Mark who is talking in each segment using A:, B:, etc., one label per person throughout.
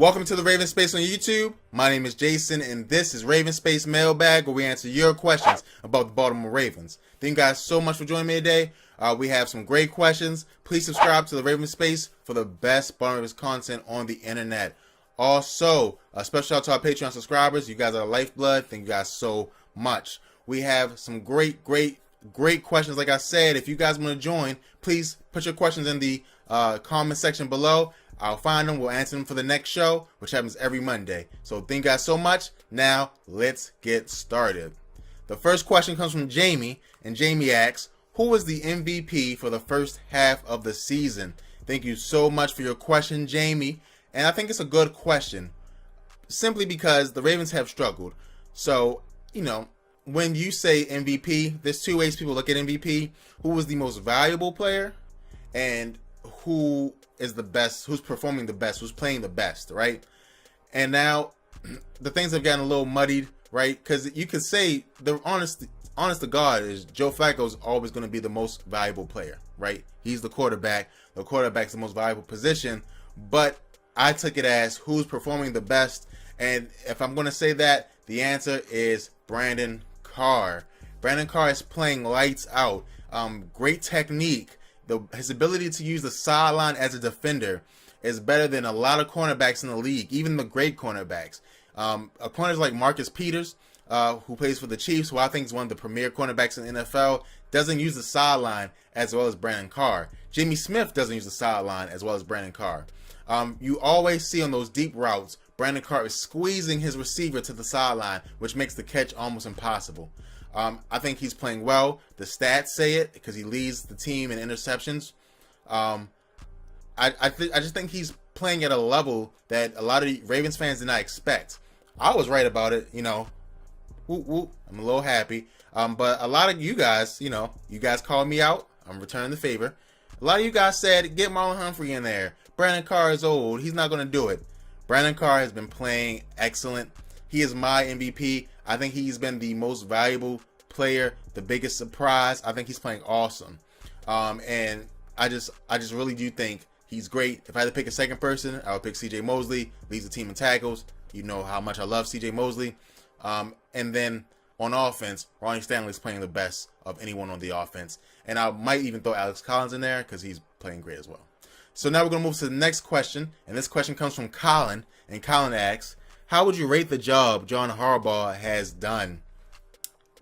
A: Welcome to the Raven Space on YouTube. My name is Jason, and this is Raven Space Mailbag, where we answer your questions about the Baltimore Ravens. Thank you guys so much for joining me today. We have some great questions. Please subscribe to the Raven Space for the best Baltimore Ravens content on the internet. Also, a special shout out to our Patreon subscribers. You guys are the lifeblood. Thank you guys so much. We have some great questions. Like I said, if you guys want to join, please put your questions in the comment section below. I'll find them. We'll answer them for the next show, which happens every Monday. So thank you guys so much. Now, let's get started. The first question comes from Jamie, and Jamie asks, who was the MVP for the first half of the season? Thank you so much for your question, Jamie. And I think it's a good question, simply because the Ravens have struggled. So, when you say MVP, there's two ways people look at MVP. Who was the most valuable player and who is the best, who's performing the best, who's playing the best, right? And now the things have gotten a little muddied, right? Because you could say the honest to God is Joe Flacco is always going to be the most valuable player, right? He's the quarterback. The quarterback's the most valuable position. But I took it as who's performing the best. And if I'm going to say that, the answer is Brandon Carr. Brandon Carr is playing lights out. Great technique. His ability to use the sideline as a defender is better than a lot of cornerbacks in the league, even the great cornerbacks. Corners like Marcus Peters, who plays for the Chiefs, who I think is one of the premier cornerbacks in the NFL, doesn't use the sideline as well as Brandon Carr. Jimmy Smith doesn't use the sideline as well as Brandon Carr. You always see on those deep routes, Brandon Carr is squeezing his receiver to the sideline, which makes the catch almost impossible. I think he's playing well. The stats say it because he leads the team in interceptions. I just think he's playing at a level that a lot of Ravens fans did not expect. I was right about it, Whoop, whoop. I'm a little happy. But a lot of you guys, you guys called me out. I'm returning the favor. A lot of you guys said, get Marlon Humphrey in there. Brandon Carr is old. He's not going to do it. Brandon Carr has been playing excellent. He is my MVP. I think he's been the most valuable player, the biggest surprise. I think he's playing awesome. And I just really do think he's great. If I had to pick a second person, I would pick CJ Mosley. Leads the team in tackles. You know how much I love CJ Mosley. And then on offense, Ronnie Stanley's playing the best of anyone on the offense. And I might even throw Alex Collins in there because he's playing great as well. So now we're going to move to the next question. And this question comes from Colin. And Colin asks, how would you rate the job John Harbaugh has done?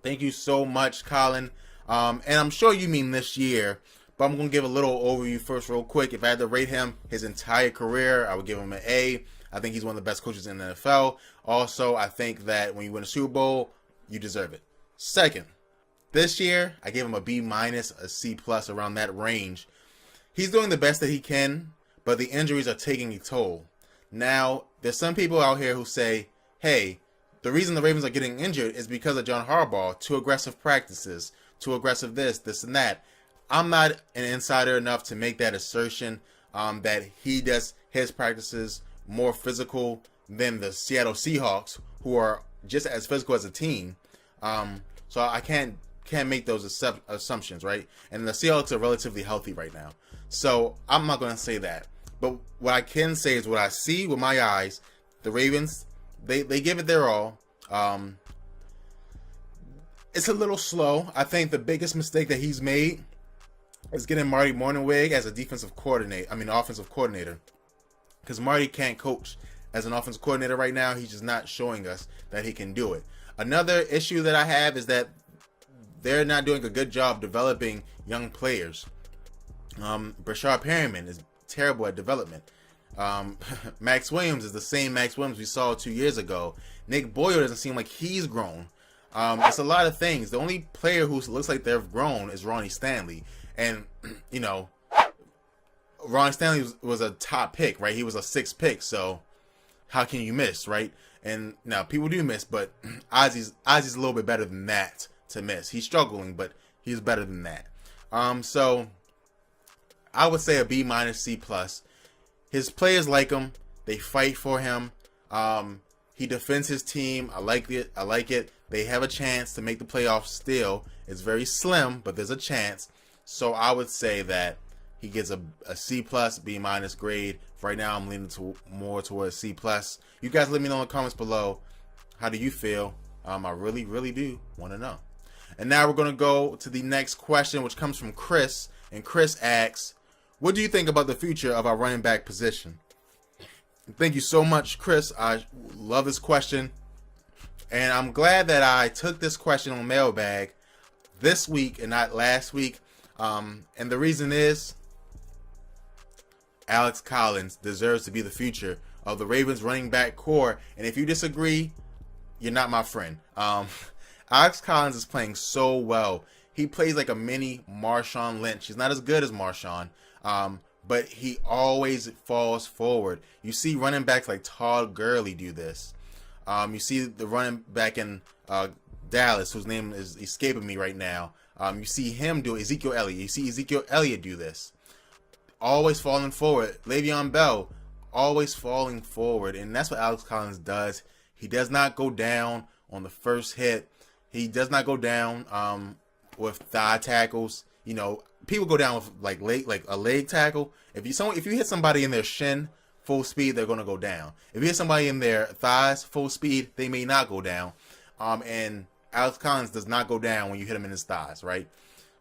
A: Thank you so much, Colin. And I'm sure you mean this year, but I'm going to give a little overview first real quick. If I had to rate him his entire career, I would give him an A. I think he's one of the best coaches in the NFL. Also, I think that when you win a Super Bowl, you deserve it. Second, this year, I gave him a B-, a C+, around that range. He's doing the best that he can, but the injuries are taking a toll. Now, there's some people out here who say, hey, the reason the Ravens are getting injured is because of John Harbaugh. Too aggressive practices, too aggressive this and that. I'm not an insider enough to make that assertion that he does his practices more physical than the Seattle Seahawks, who are just as physical as a team. So I can't make those assumptions, right? And the Seahawks are relatively healthy right now. So I'm not going to say that. But what I can say is what I see with my eyes. The Ravens, they give it their all. It's a little slow. I think the biggest mistake that he's made is getting Marty Mornhinweg as a offensive coordinator. Because Marty can't coach as an offensive coordinator right now. He's just not showing us that he can do it. Another issue that I have is that they're not doing a good job developing young players. Brashard Perriman is terrible at development. Max Williams is the same Max Williams we saw 2 years ago. Nick Boyle doesn't seem like he's grown. It's a lot of things. The only player who looks like they've grown is Ronnie Stanley. And, Ronnie Stanley was a top pick, right? He was a 6th pick, so how can you miss, right? And now people do miss, but Ozzie's a little bit better than that to miss. He's struggling, but he's better than that. So I would say a B-, C+. His players like him. They fight for him. He defends his team. I like it. They have a chance to make the playoffs still. It's very slim, but there's a chance. So I would say that he gets a C plus, B minus grade. Right now, I'm leaning more towards C plus. You guys let me know in the comments below. How do you feel? I really, really do want to know. And now we're going to go to the next question, which comes from Chris. And Chris asks, what do you think about the future of our running back position? Thank you so much, Chris. I love this question. And I'm glad that I took this question on Mailbag this week and not last week. And the reason is Alex Collins deserves to be the future of the Ravens running back core. And if you disagree, you're not my friend. Alex Collins is playing so well. He plays like a mini Marshawn Lynch. He's not as good as Marshawn, but he always falls forward. You see running backs like Todd Gurley do this. You see the running back in Dallas, whose name is escaping me right now. You see him do Ezekiel Elliott. You see Ezekiel Elliott do this. Always falling forward. Le'Veon Bell, always falling forward. And that's what Alex Collins does. He does not go down on the first hit. He does not go down with thigh tackles. You know, people go down with like a leg tackle. If you hit somebody in their shin full speed, they're gonna go down. If you hit somebody in their thighs full speed, they may not go down. And Alex Collins does not go down when you hit him in his thighs, right?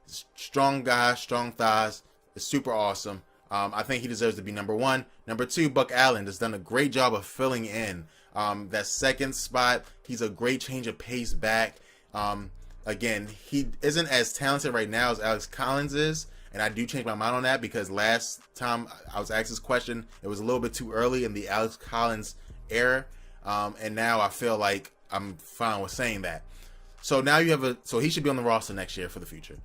A: Strong guy, strong thighs. It's super awesome. I think he deserves to be number one. Number two, Buck Allen has done a great job of filling in that second spot. He's a great change of pace back. Again, he isn't as talented right now as Alex Collins is, and I do change my mind on that because last time I was asked this question, it was a little bit too early in the Alex Collins era, and now I feel like I'm fine with saying that. So now you have so he should be on the roster next year for the future.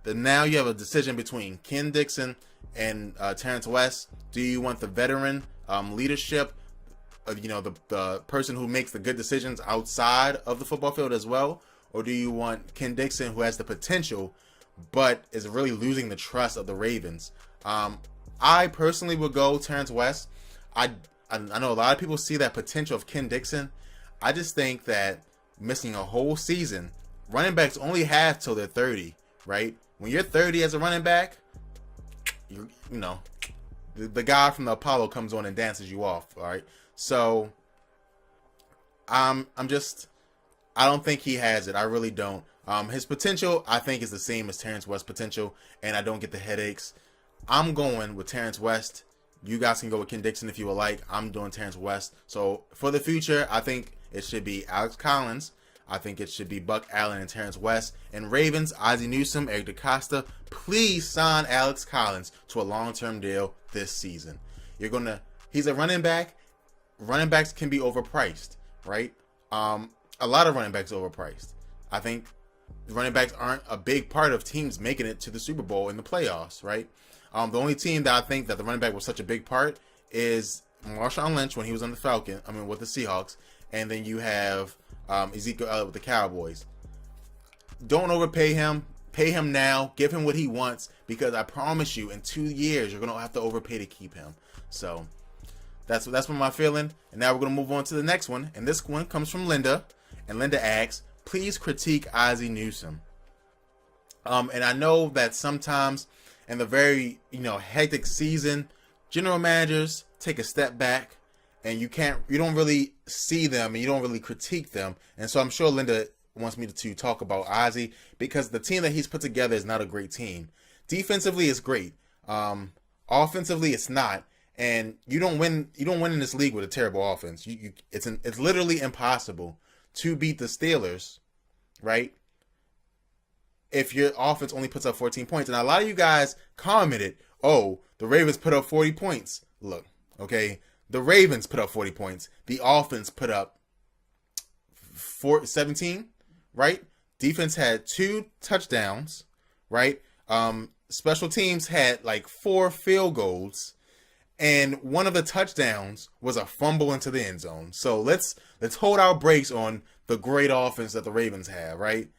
A: Then now you have a decision between Ken Dixon and Terrence West. Do you want the veteran leadership, the person who makes the good decisions outside of the football field as well? Or do you want Ken Dixon, who has the potential, but is really losing the trust of the Ravens? I personally would go Terrence West. I know a lot of people see that potential of Ken Dixon. I just think that missing a whole season, running backs only have till they're 30, right? When you're 30 as a running back, the guy from the Apollo comes on and dances you off, all right? So I don't think he has it. I really don't. His potential, I think, is the same as Terrence West's potential, and I don't get the headaches. I'm going with Terrence West. You guys can go with Ken Dixon if you would like. I'm doing Terrence West. So for the future, I think it should be Alex Collins. I think it should be Buck Allen and Terrence West. And Ravens, Ozzie Newsome, Eric DeCosta, please sign Alex Collins to a long-term deal this season. He's a running back. Running backs can be overpriced, right? A lot of running backs are overpriced. I think running backs aren't a big part of teams making it to the Super Bowl in the playoffs, right? The only team that I think that the running back was such a big part is Marshawn Lynch when he was on with the Seahawks. And then you have Ezekiel Elliott with the Cowboys. Don't overpay him. Pay him now. Give him what he wants, because I promise you, in 2 years, you're going to have to overpay to keep him. So that's what my feeling. And now we're going to move on to the next one. And this one comes from Linda. And Linda asks, please critique Ozzie Newsome. And I know that sometimes in the very, hectic season, general managers take a step back and you don't really see them and you don't really critique them. And so I'm sure Linda wants me to talk about Ozzie, because the team that he's put together is not a great team. Defensively, it's great. Offensively, it's not. And you don't win in this league with a terrible offense. It's literally impossible to beat the Steelers, right? If your offense only puts up 14 points. And a lot of you guys commented, oh, the Ravens put up 40 points. Look, okay, the Ravens put up 40 points. The offense put up 17, right? Defense had 2 touchdowns, right? Special teams had like 4 field goals. And one of the touchdowns was a fumble into the end zone. So let's hold our brakes on the great offense that the Ravens have, right?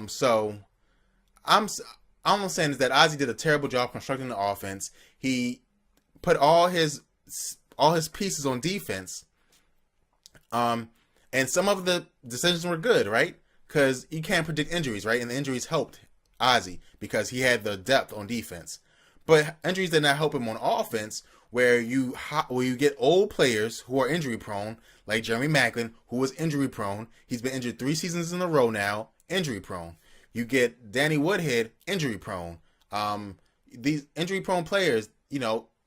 A: So I'm saying is that Ozzie did a terrible job constructing the offense. He put all his pieces on defense. And some of the decisions were good, right? Because you can't predict injuries, right? And the injuries helped Ozzie because he had the depth on defense. But injuries did not help him on offense, where you get old players who are injury prone, like Jeremy Maclin, who was injury prone. He's been injured 3 seasons in a row now, injury prone. You get Danny Woodhead, injury prone. These injury prone players,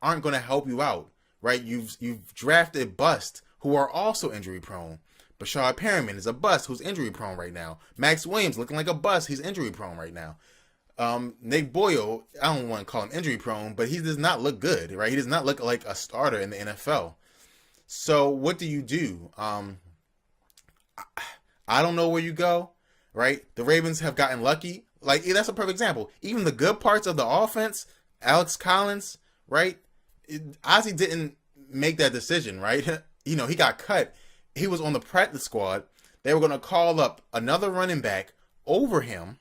A: aren't going to help you out, right? You've drafted bust who are also injury prone. Bashard Perriman is a bust who's injury prone right now. Max Williams looking like a bust. He's injury prone right now. Nick Boyle, I don't want to call him injury prone, but he does not look good, right? He does not look like a starter in the NFL. So what do you do? I don't know where you go, right? The Ravens have gotten lucky. Like, that's a perfect example. Even the good parts of the offense, Alex Collins, right? Ozzie didn't make that decision, right? He got cut. He was on the practice squad. They were going to call up another running back over him,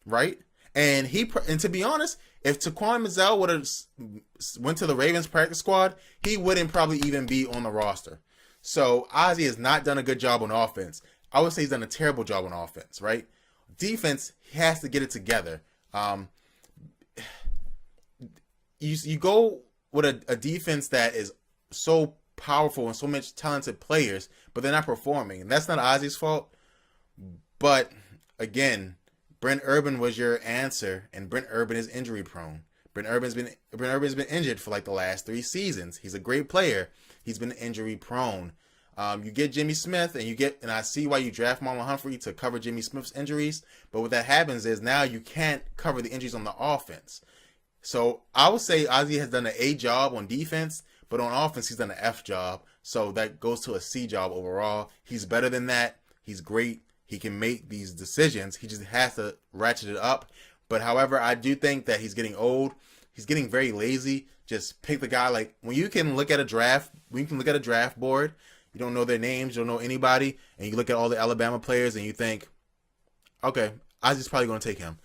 A: right? And to be honest, if Taquan Mizzell would have went to the Ravens practice squad, he wouldn't probably even be on the roster. So Ozzie has not done a good job on offense. I would say he's done a terrible job on offense, right? Defense, he has to get it together. You go with a defense that is so powerful and so much talented players, but they're not performing. And that's not Ozzie's fault. But again, Brent Urban was your answer, and Brent Urban is injury prone. Brent Urban's been injured for like the last 3 seasons. He's a great player. He's been injury prone. You get Jimmy Smith, and I see why you draft Marlon Humphrey to cover Jimmy Smith's injuries. But what that happens is now you can't cover the injuries on the offense. So I would say Ozzie has done an A job on defense, but on offense he's done an F job. So that goes to a C job overall. He's better than that. He's great. He can make these decisions. He just has to ratchet it up. But however, I do think that he's getting old. He's getting very lazy. Just pick the guy. Like when you can look at a draft board, you don't know their names, you don't know anybody, and you look at all the Alabama players and you think, okay, Ozzie's probably going to take him.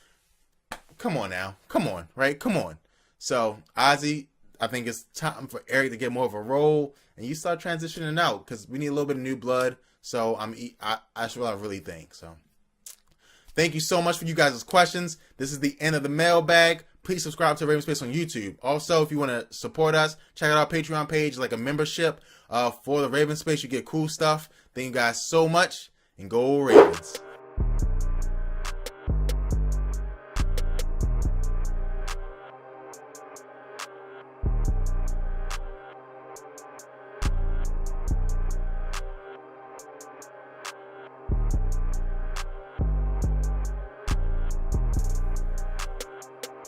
A: Come on now. Come on, right? Come on. So Ozzie, I think it's time for Eric to get more of a role, and you start transitioning out because we need a little bit of new blood. So that's what I really think. So thank you so much for you guys' questions. This is the end of the mailbag. Please subscribe to Raven Space on YouTube. Also, if you want to support us, check out our Patreon page, like a membership for the Raven Space. You get cool stuff. Thank you guys so much, and go Ravens.